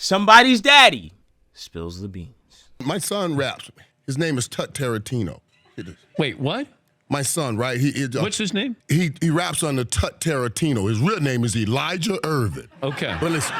somebody's daddy spills the beans. My son raps. His name is Tut Tarantino. Wait, what? My son, right? What's his name? He raps under Tut Tarantino. His real name is Elijah Irvin. Okay. But listen,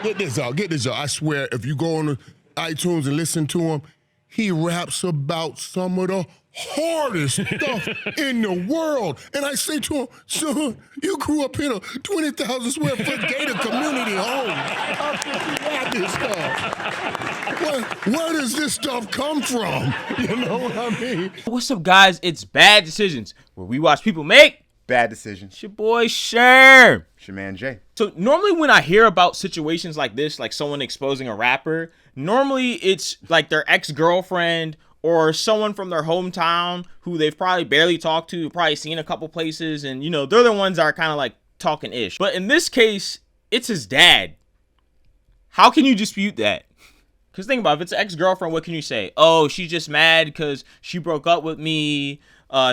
get this out. I swear, if you go on iTunes and listen to him, he raps about some of the hardest stuff in the world. And I say to him, son, you grew up in a 20,000 square foot gated community home. How can you rap this stuff? Where does this stuff come from? You know what I mean? What's up, guys? It's Bad Decisions, where we watch people make bad decisions. It's your boy Sherm. It's your man Jay. So normally when I hear about situations like this, like someone exposing a rapper, normally it's like their ex-girlfriend or someone from their hometown who they've probably barely talked to, probably seen a couple places, and they're the ones that are kind of like talking ish. But in this case, it's his dad. How can you dispute that? Because think about it, if it's an ex-girlfriend, what can you say? Oh, she's just mad because she broke up with me.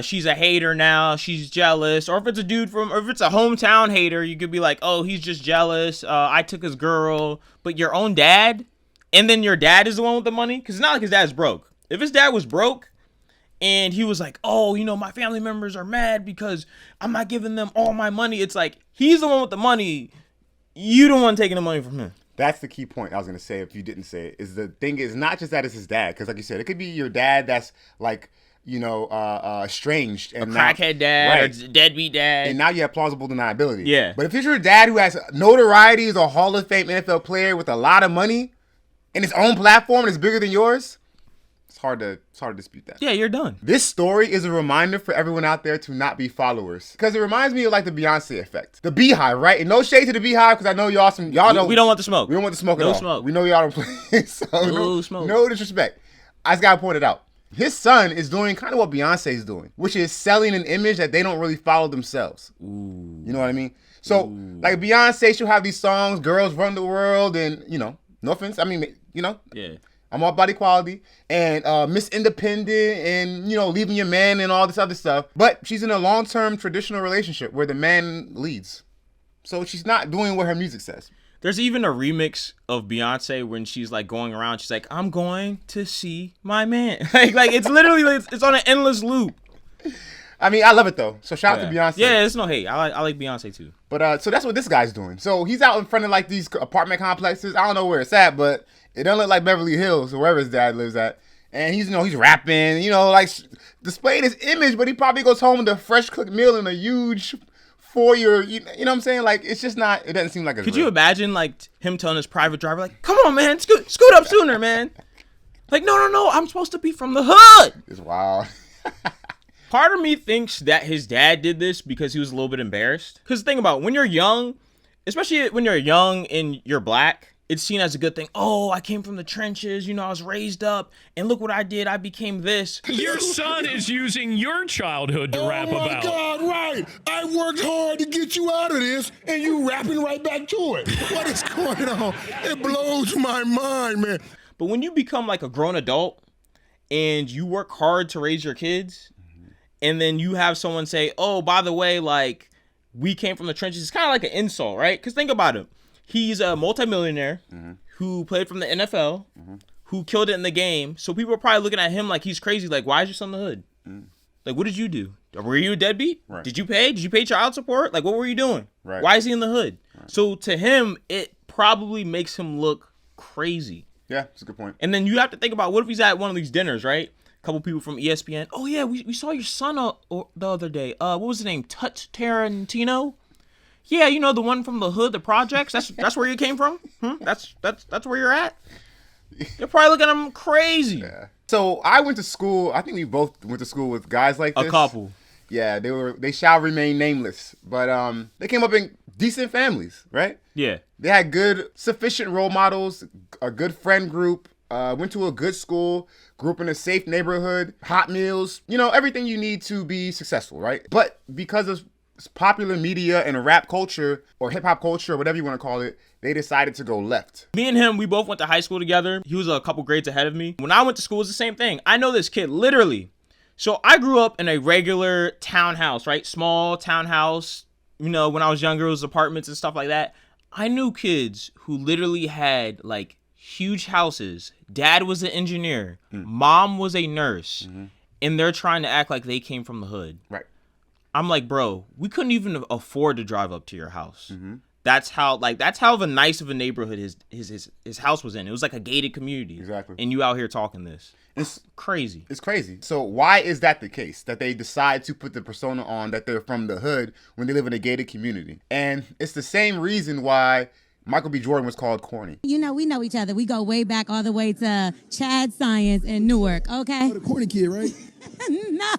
She's a hater now. She's jealous. Or if it's a dude or if it's a hometown hater, you could be like, oh, he's just jealous. I took his girl. But your own dad? And then your dad is the one with the money? Because it's not like his dad's broke. If his dad was broke and he was like, oh, my family members are mad because I'm not giving them all my money. It's like, he's the one with the money. You the one taking the money from him. That's the key point I was going to say if you didn't say it. Is the thing is not just that it's his dad. Because like you said, it could be your dad that's like, estranged. And a crackhead dad, right, or a deadbeat dad. And now you have plausible deniability. Yeah. But if it's your dad who has notoriety, is a Hall of Fame NFL player with a lot of money and his own platform and it's bigger than yours, it's hard to dispute that. Yeah, you're done. This story is a reminder for everyone out there to not be followers. Because it reminds me of like the Beyonce effect. The Beehive, right? And no shade to the Beehive, because I know y'all know. We don't want the smoke. We don't want the smoke at all. No smoke. We know y'all don't play. So no smoke. No disrespect. I just got to point it out. His son is doing kind of what Beyonce's doing, which is selling an image that they don't really follow themselves. Ooh. You know what I mean? So, like Beyonce, she'll have these songs, Girls Run the World, and, no offense. I mean, Yeah. I'm all about equality and Miss Independent and, leaving your man and all this other stuff. But she's in a long-term traditional relationship where the man leads. So she's not doing what her music says. There's even a remix of Beyonce when she's like going around. She's like, I'm going to see my man. like it's literally, it's on an endless loop. I mean, I love it though. So shout out to Beyonce. Yeah, it's no hate. I like Beyonce too. But so that's what this guy's doing. So he's out in front of like these apartment complexes. I don't know where it's at, but it doesn't look like Beverly Hills or wherever his dad lives at. And he's, he's rapping, like displaying his image, but he probably goes home with a fresh cooked meal in a huge foyer. You know what I'm saying? Like, it's just not, it doesn't seem like it's Could real. you imagine like him telling his private driver, like, come on, man, scoot up sooner, man. Like, no, I'm supposed to be from the hood. It's wild. Part of me thinks that his dad did this because he was a little bit embarrassed. Because think about it, when you're young, especially when you're young and you're black, it's seen as a good thing. Oh, I came from the trenches. I was raised up. And look what I did. I became this. Your son is using your childhood to rap about. Oh, my God, right. I worked hard to get you out of this, and you rapping right back to it. What is going on? It blows my mind, man. But when you become like a grown adult and you work hard to raise your kids, and then you have someone say, oh, by the way, like, we came from the trenches. It's kind of like an insult, right? Because think about it. He's a multimillionaire who played from the NFL, who killed it in the game. So people are probably looking at him like he's crazy. Like, why is your son in the hood? Like, what did you do? Were you a deadbeat? Right. Did you pay? Did you pay child support? Like, what were you doing? Right. Why is he in the hood? Right. So to him, it probably makes him look crazy. Yeah, that's a good point. And then you have to think about, what if he's at one of these dinners, right? A couple people from ESPN. Oh, yeah, we saw your son the other day. What was his name? Tut Tarantino? Yeah, the one from the hood, the projects. That's where you came from. That's where you're at. You're probably looking at him crazy. Yeah. So I went to school. I think we both went to school with guys like this. A couple. Yeah, they shall remain nameless, but they came up in decent families, right? Yeah. They had good, sufficient role models, a good friend group. Went to a good school, grew up in a safe neighborhood, hot meals, everything you need to be successful, right? But because of popular media and rap culture or hip hop culture or whatever you want to call it, they decided to go left. Me and him, we both went to high school together. He was a couple grades ahead of me. When I went to school, it was the same thing. I know this kid, literally. So I grew up in a regular townhouse, right? Small townhouse. When I was younger, it was apartments and stuff like that. I knew kids who literally had like huge houses. Dad was an engineer. Mom was a nurse. And they're trying to act like they came from the hood. Right. I'm like, bro, we couldn't even afford to drive up to your house. That's how the nice of a neighborhood his house was in. It was like a gated community. Exactly. And you out here talking this. It's crazy. It's crazy. So why is that the case? That they decide to put the persona on that they're from the hood when they live in a gated community. And it's the same reason why Michael B. Jordan was called corny. You know, we know each other. We go way back all the way to Chad Science in Newark, okay? The corny kid, right? No,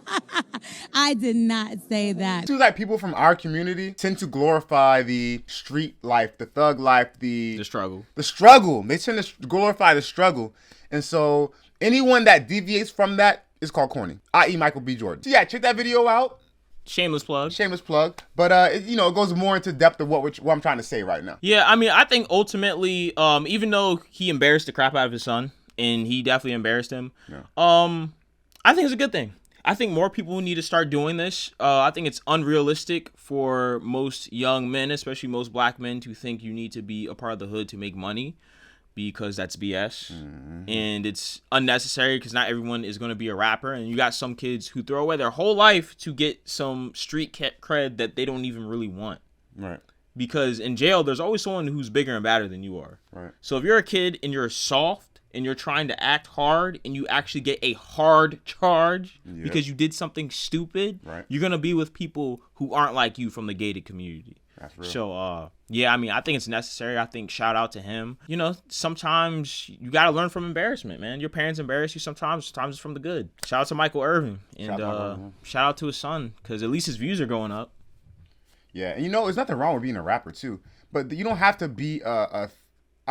I did not say that. It seems like people from our community tend to glorify the street life, the thug life, The struggle. The struggle. They tend to glorify the struggle. And so anyone that deviates from that is called corny, i.e. Michael B. Jordan. So yeah, check that video out. Shameless plug. Shameless plug. But, it goes more into depth of what I'm trying to say right now. Yeah, I mean, I think ultimately, even though he embarrassed the crap out of his son, and he definitely embarrassed him, I think it's a good thing. I think more people need to start doing this. I think it's unrealistic for most young men, especially most black men, to think you need to be a part of the hood to make money, because that's BS. And it's unnecessary because not everyone is going to be a rapper. And you got some kids who throw away their whole life to get some street cred that they don't even really want. Right. Because in jail, there's always someone who's bigger and badder than you are. Right. So if you're a kid and you're soft and you're trying to act hard and you actually get a hard charge because you did something stupid, you're going to be with people who aren't like you from the gated community. That's real. So, yeah, I mean, I think it's necessary. I think shout out to him. You know, sometimes you got to learn from embarrassment, man. Your parents embarrass you sometimes. Sometimes it's from the good. Shout out to Michael Irvin. And shout out to his son, because at least his views are going up. Yeah, and there's nothing wrong with being a rapper, too. But you don't have to be I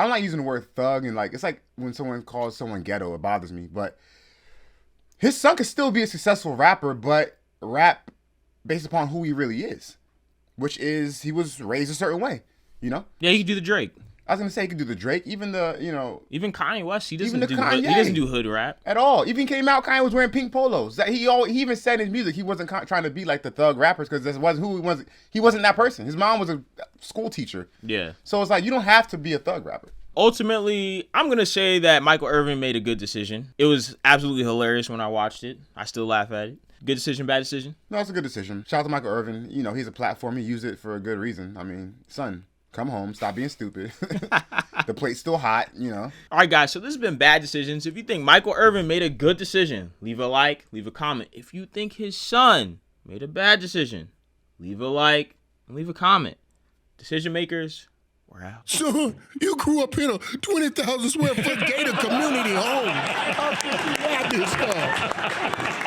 don't like using the word thug, and it's like when someone calls someone ghetto, it bothers me. But his son could still be a successful rapper, but rap based upon who he really is, which is he was raised a certain way, Yeah, he could do the Drake. I was gonna say he could do the Drake, even even Kanye West. He doesn't even do Kanye. He doesn't do hood rap at all. Even came out, Kanye was wearing pink polos. That he even said in his music he wasn't trying to be like the thug rappers, because this wasn't who he was. He wasn't that person. His mom was a school teacher. Yeah. So it's like you don't have to be a thug rapper. Ultimately, I'm going to say that Michael Irvin made a good decision. It was absolutely hilarious when I watched it. I still laugh at it. Good decision, bad decision? No, it's a good decision. Shout out to Michael Irvin. He's a platform. He used it for a good reason. I mean, son, come home. Stop being stupid. The plate's still hot, All right, guys. So this has been Bad Decisions. If you think Michael Irvin made a good decision, leave a like, leave a comment. If you think his son made a bad decision, leave a like and leave a comment. Decision makers, we're out. Son, you grew up in a 20,000 square foot gated community home. How could you have this stuff?